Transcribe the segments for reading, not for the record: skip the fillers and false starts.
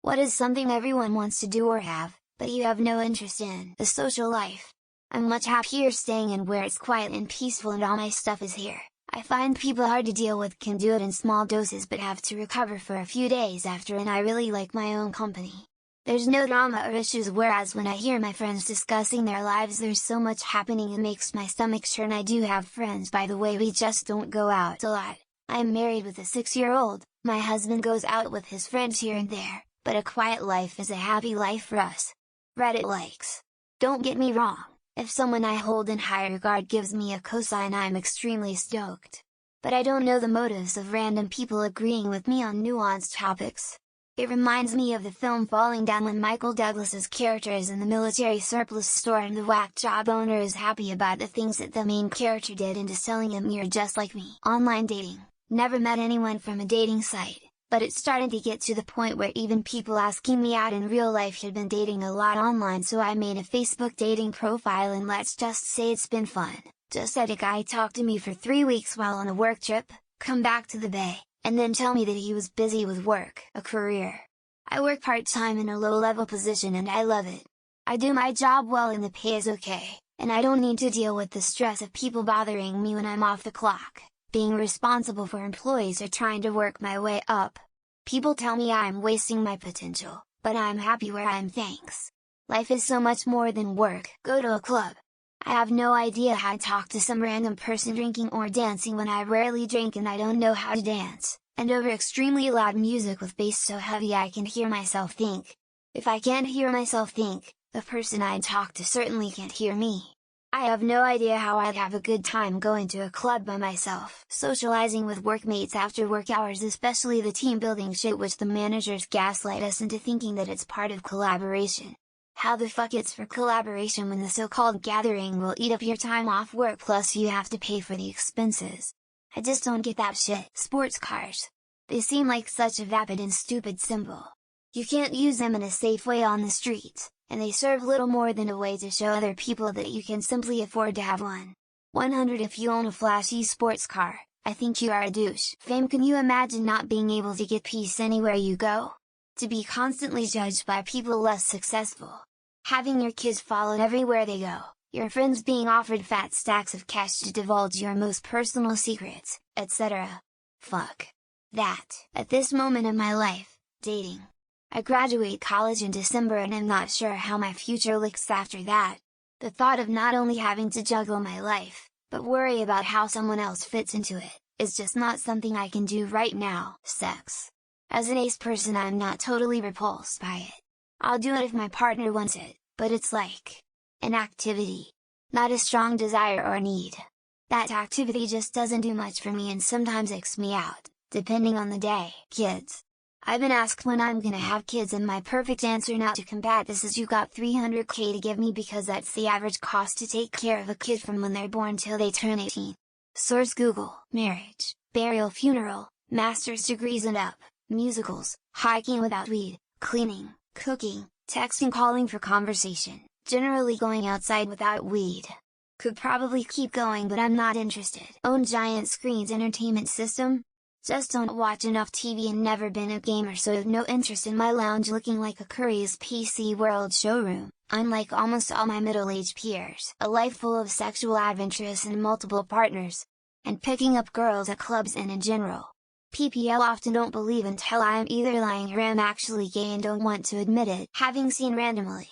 What is something everyone wants to do or have, but you have no interest in? The social life. I'm much happier staying in where it's quiet and peaceful and all my stuff is here. I find people hard to deal with can do it in small doses but have to recover for a few days after, and I really like my own company. There's no drama or issues, whereas when I hear my friends discussing their lives there's so much happening it makes my stomach churn. I do have friends, by the way, we just don't go out a lot. I am married with a 6-year-old, my husband goes out with his friends here and there, but a quiet life is a happy life for us. Reddit likes. Don't get me wrong, if someone I hold in high regard gives me a cosign I'm extremely stoked. But I don't know the motives of random people agreeing with me on nuanced topics. It reminds me of the film Falling Down when Michael Douglas's character is in the military surplus store and the whack job owner is happy about the things that the main character did into selling him "You're just like me." Online dating. Never met anyone from a dating site, but it's starting to get to the point where even people asking me out in real life had been dating a lot online, so I made a Facebook dating profile and let's just say it's been fun. Just had a guy talk to me for 3 weeks while on a work trip, come back to the Bay, and then tell me that he was busy with work, a career. I work part-time in a low-level position and I love it. I do my job well and the pay is okay, and I don't need to deal with the stress of people bothering me when I'm off the clock, being responsible for employees or trying to work my way up. People tell me I'm wasting my potential, but I'm happy where I am, thanks. Life is so much more than work. Go to a club. I have no idea how to talk to some random person drinking or dancing when I rarely drink and I don't know how to dance, and over extremely loud music with bass so heavy I can hear myself think. If I can't hear myself think, the person I talk to certainly can't hear me. I have no idea how I'd have a good time going to a club by myself. Socializing with workmates after work hours, especially the team building shit which the managers gaslight us into thinking that it's part of collaboration. How the fuck it's for collaboration when the so-called gathering will eat up your time off work plus you have to pay for the expenses? I just don't get that shit. Sports cars. They seem like such a vapid and stupid symbol. You can't use them in a safe way on the streets, and they serve little more than a way to show other people that you can simply afford to have one. 100 If you own a flashy sports car, I think you are a douche. Fame. Can you imagine not being able to get peace anywhere you go? To be constantly judged by people less successful. Having your kids followed everywhere they go, your friends being offered fat stacks of cash to divulge your most personal secrets, etc. Fuck that. At this moment in my life, dating. I graduate college in December and I'm not sure how my future looks after that. The thought of not only having to juggle my life, but worry about how someone else fits into it, is just not something I can do right now. Sex. As an ace person I'm not totally repulsed by it. I'll do it if my partner wants it, but it's like an activity, not a strong desire or need. That activity just doesn't do much for me and sometimes icks me out, depending on the day. Kids. I've been asked when I'm gonna have kids and my perfect answer now to combat this is you got $300K to give me because that's the average cost to take care of a kid from when they're born till they turn 18. Source: Google. Marriage, burial, funeral, master's degrees and up, musicals, hiking without weed, cleaning, cooking, texting, calling for conversation, generally going outside without weed. Could probably keep going but I'm not interested. Own giant screens entertainment system? Just don't watch enough TV and never been a gamer so have no interest in my lounge looking like a Curry's PC World showroom, unlike almost all my middle-aged peers. A life full of sexual adventures and multiple partners. And picking up girls at clubs and in general. PPL often don't believe until I am either lying or am actually gay and don't want to admit it. Having seen randomly.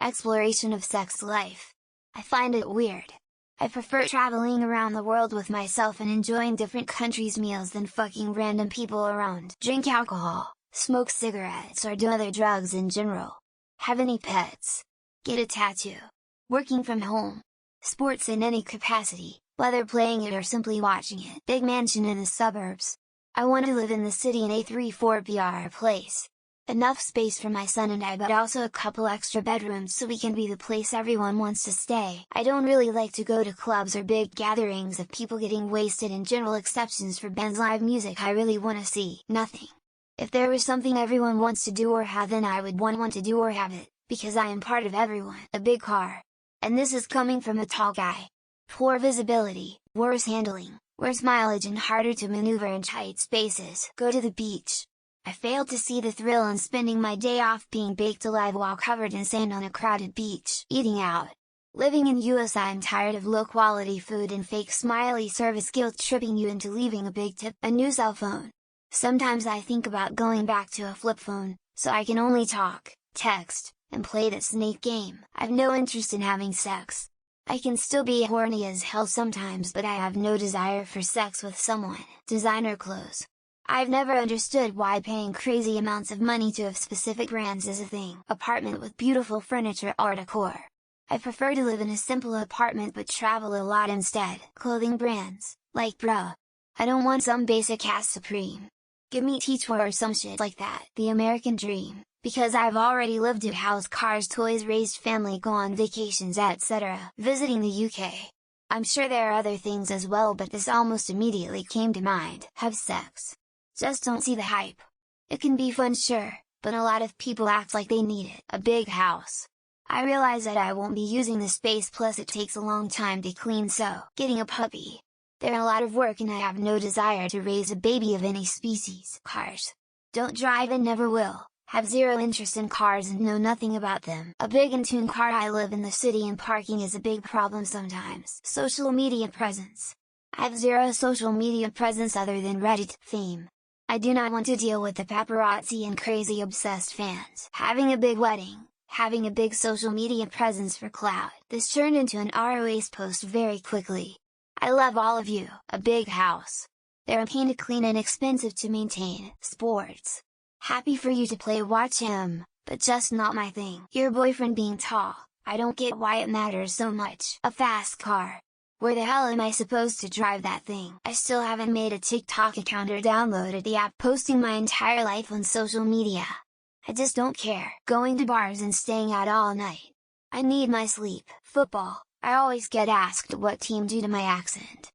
Exploration of sex life. I find it weird. I prefer traveling around the world with myself and enjoying different countries' meals than fucking random people around. Drink alcohol, smoke cigarettes or do other drugs in general. Have any pets. Get a tattoo. Working from home. Sports in any capacity, whether playing it or simply watching it. Big mansion in the suburbs. I want to live in the city in a 3-4 BR place. Enough space for my son and I but also a couple extra bedrooms so we can be the place everyone wants to stay. I don't really like to go to clubs or big gatherings of people getting wasted in general, exceptions for bands, live music I really wanna see. Nothing. If there was something everyone wants to do or have then I would want to do or have it, because I am part of everyone. A big car. And this is coming from a tall guy. Poor visibility, worse handling, worse mileage and harder to maneuver in tight spaces. Go to the beach. I failed to see the thrill in spending my day off being baked alive while covered in sand on a crowded beach, eating out. Living in US, I'm tired of low quality food and fake smiley service guilt tripping you into leaving a big tip, a new cell phone. Sometimes I think about going back to a flip phone, so I can only talk, text, and play that snake game. I've no interest in having sex. I can still be horny as hell sometimes, but I have no desire for sex with someone. Designer clothes. I've never understood why paying crazy amounts of money to have specific brands is a thing. Apartment with beautiful furniture or decor. I prefer to live in a simple apartment but travel a lot instead. Clothing brands, like bro. I don't want some basic ass Supreme. Give me T-Tour or some shit like that. The American dream, because I've already lived it: house, cars, toys, raised family, go on vacations, etc. Visiting the UK. I'm sure there are other things as well, but this almost immediately came to mind. Have sex. Just don't see the hype. It can be fun, sure, but a lot of people act like they need it. A big house. I realize that I won't be using the space, plus it takes a long time to clean, so getting a puppy. They're a lot of work and I have no desire to raise a baby of any species. Cars. Don't drive and never will, have zero interest in cars and know nothing about them. A big and tuned car. I live in the city and parking is a big problem sometimes. Social media presence. I have zero social media presence other than Reddit theme. I do not want to deal with the paparazzi and crazy obsessed fans. Having a big wedding. Having a big social media presence for clout. This turned into an ROAS post very quickly. I love all of you. A big house. They're a pain to clean and expensive to maintain. Sports. Happy for you to play, watch him, but just not my thing. Your boyfriend being tall, I don't get why it matters so much. A fast car. Where the hell am I supposed to drive that thing? I still haven't made a TikTok account or downloaded the app. Posting my entire life on social media. I just don't care. Going to bars and staying out all night. I need my sleep. Football. I always get asked what team due to my accent.